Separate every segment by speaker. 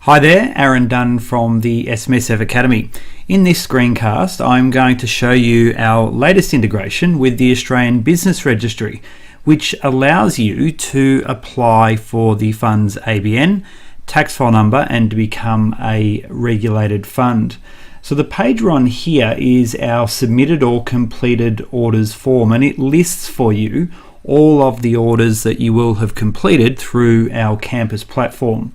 Speaker 1: Hi there, Aaron Dunn from the SMSF Academy. In this screencast, I'm going to show you our latest integration with the Australian Business Registry, which allows you to apply for the fund's ABN, tax file number, and to become a regulated fund. So the page we're on here is our submitted or completed orders form, and it lists for you all of the orders that you will have completed through our campus platform.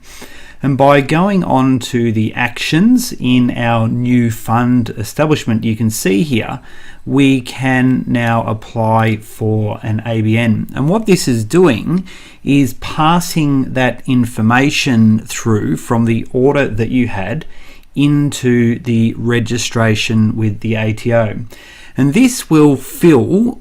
Speaker 1: And by going on to the actions in our new fund establishment, you can see here we can now apply for an ABN. And what this is doing is passing that information through from the order that you had into the registration with the ATO. And this will fill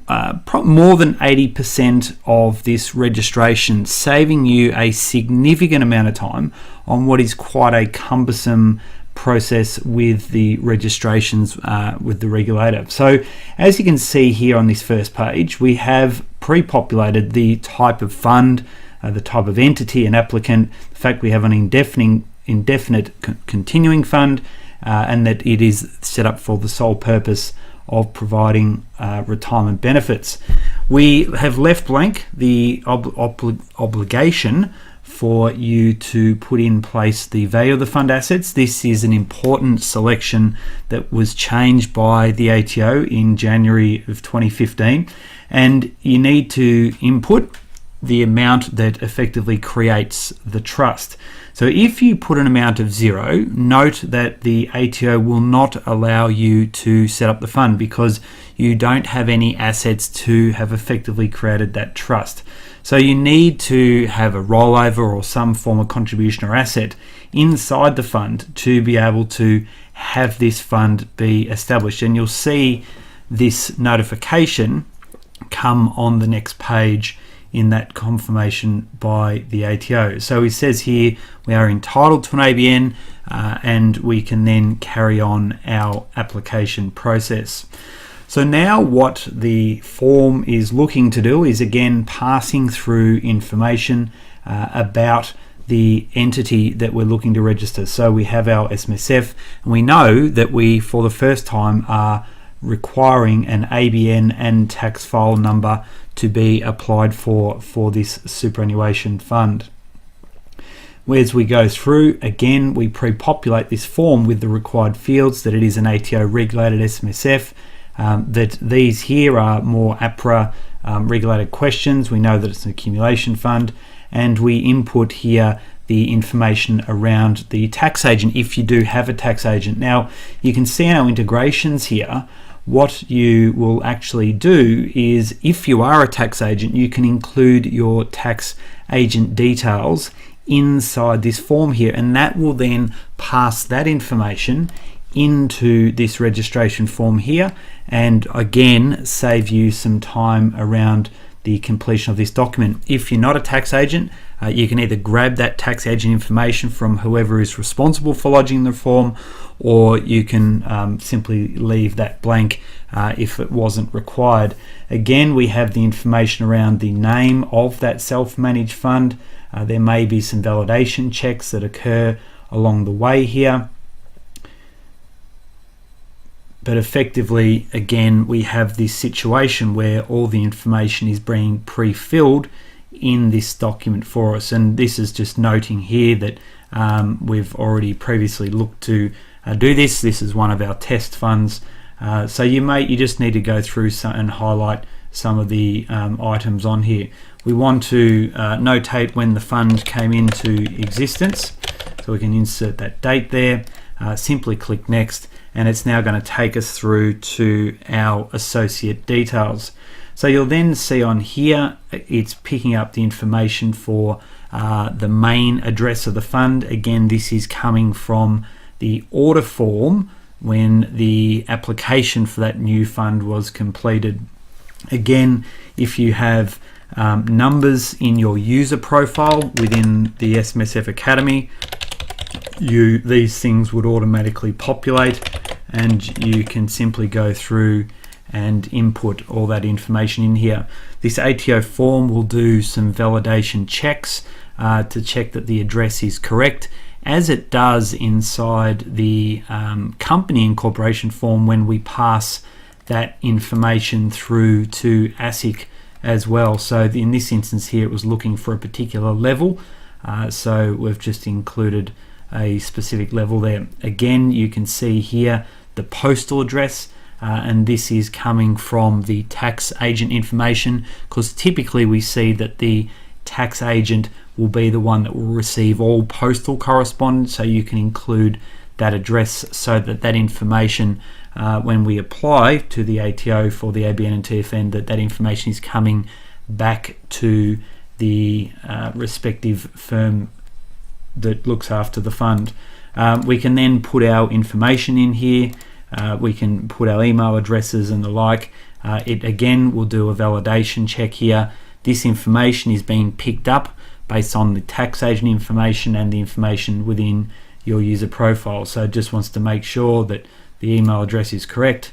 Speaker 1: more than 80% of this registration, saving you a significant amount of time on what is quite a cumbersome process with the registrations with the regulator. So as you can see here on this first page, we have pre-populated the type of fund, the type of entity and applicant, the fact we have an indefinite continuing fund, and that it is set up for the sole purpose of providing retirement benefits. We have left blank the obligation for you to put in place the value of the fund assets. This is an important selection that was changed by the ATO in January of 2015, and you need to input the amount that effectively creates the trust. So if you put an amount of 0, note that the ATO will not allow you to set up the fund because you don't have any assets to have effectively created that trust. So you need to have a rollover or some form of contribution or asset inside the fund to be able to have this fund be established. And you'll see this notification come on the next page in that confirmation by the ATO. So it says here we are entitled to an ABN and we can then carry on our application process. So now what the form is looking to do is again passing through information about the entity that we're looking to register. So we have our SMSF, and we know that we for the first time are requiring an ABN and tax file number to be applied for this superannuation fund. As we go through, again, we pre-populate this form with the required fields, that it is an ATO regulated SMSF, that these here are more APRA regulated questions. We know that it's an accumulation fund, and we input here the information around the tax agent if you do have a tax agent. Now you can see in our integrations here what you will actually do is, if you are a tax agent, you can include your tax agent details inside this form here, and that will then pass that information into this registration form here, and again save you some time around the completion of this document. If you're not a tax agent, you can either grab that tax agent information from whoever is responsible for lodging the form, or you can simply leave that blank if it wasn't required. Again, we have the information around the name of that self-managed fund. There may be some validation checks that occur along the way here. But effectively, again, we have this situation where all the information is being pre-filled in this document for us. And this is just noting here that we've already previously looked to do this. This is one of our test funds. So you just need to go through and highlight some of the items on here. We want to notate when the fund came into existence. So we can insert that date there. Simply click next, and it's now going to take us through to our associate details. So you'll then see on here it's picking up the information for the main address of the fund. Again, this is coming from the order form when the application for that new fund was completed. Again, if you have numbers in your user profile within the SMSF Academy, these things would automatically populate, and you can simply go through and input all that information in here. This ATO form will do some validation checks to check that the address is correct, as it does inside the company incorporation form when we pass that information through to ASIC as well. So in this instance here, it was looking for a particular level, so we've just included a specific level there. Again, you can see here the postal address, and this is coming from the tax agent information, because typically we see that the tax agent will be the one that will receive all postal correspondence, so you can include that address so that that information, when we apply to the ATO for the ABN and TFN, that information is coming back to the respective firm that looks after the fund. We can then put our information in here. We can put our email addresses and the like. It again will do a validation check here. This information is being picked up based on the tax agent information and the information within your user profile. So it just wants to make sure that the email address is correct.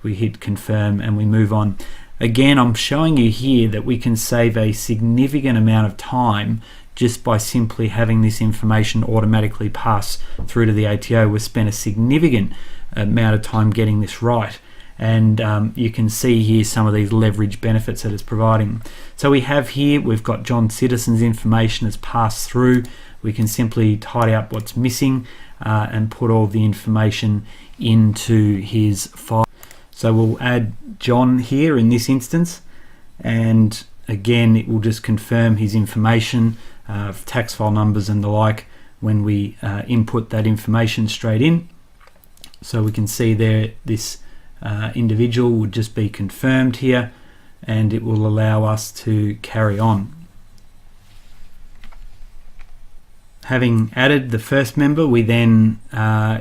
Speaker 1: We hit confirm and we move on. Again, I'm showing you here that we can save a significant amount of time just by simply having this information automatically pass through to the ATO. We've spent a significant amount of time getting this right, and you can see here some of these leverage benefits that it's providing. So we have here, we've got John Citizen's information that's passed through. We can simply tidy up what's missing and put all the information into his file. So we'll add John here in this instance, and again it will just confirm his information, tax file numbers and the like, when we input that information straight in. So we can see there this individual would just be confirmed here, and it will allow us to carry on. Having added the first member, we then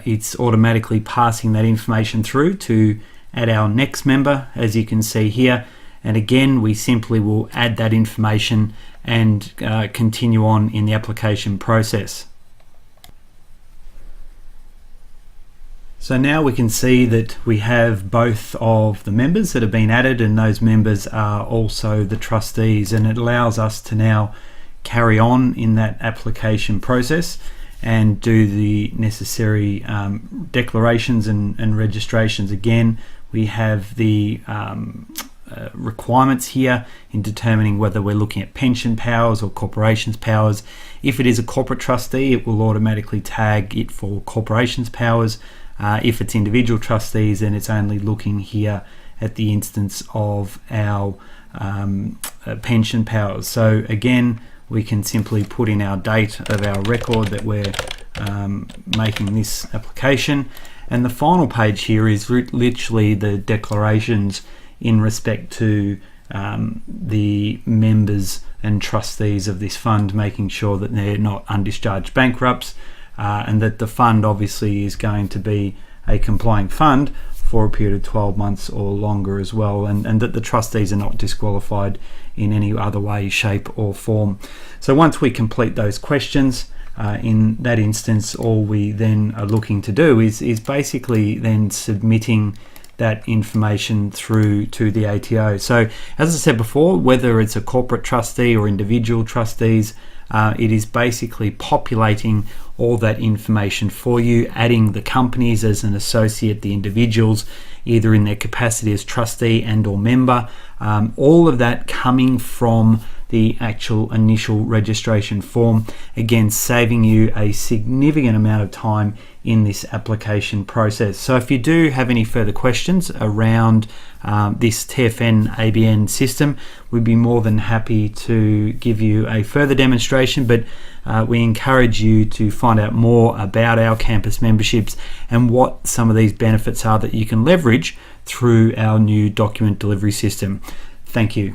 Speaker 1: it's automatically passing that information through to add our next member, as you can see here. And again, we simply will add that information and continue on in the application process. So now we can see that we have both of the members that have been added, and those members are also the trustees, and it allows us to now carry on in that application process and do the necessary declarations and registrations. Again, we have the requirements here in determining whether we're looking at pension powers or corporations powers. If it is a corporate trustee, it will automatically tag it for corporations powers. If it's individual trustees, then it's only looking here at the instance of our pension powers. So again, we can simply put in our date of our record that we're making this application. And the final page here is literally the declarations in respect to the members and trustees of this fund, making sure that they're not undischarged bankrupts, and that the fund obviously is going to be a complying fund for a period of 12 months or longer as well, and that the trustees are not disqualified in any other way, shape or form. So once we complete those questions, in that instance, all we then are looking to do is basically then submitting that information through to the ATO. So as I said before, whether it's a corporate trustee or individual trustees, it is basically populating all that information for you, adding the companies as an associate, the individuals either in their capacity as trustee and or member, all of that coming from the actual initial registration form, again saving you a significant amount of time in this application process. So if you do have any further questions around this TFN ABN system, we'd be more than happy to give you a further demonstration, but we encourage you to find out more about our campus memberships and what some of these benefits are that you can leverage through our new document delivery system. Thank you.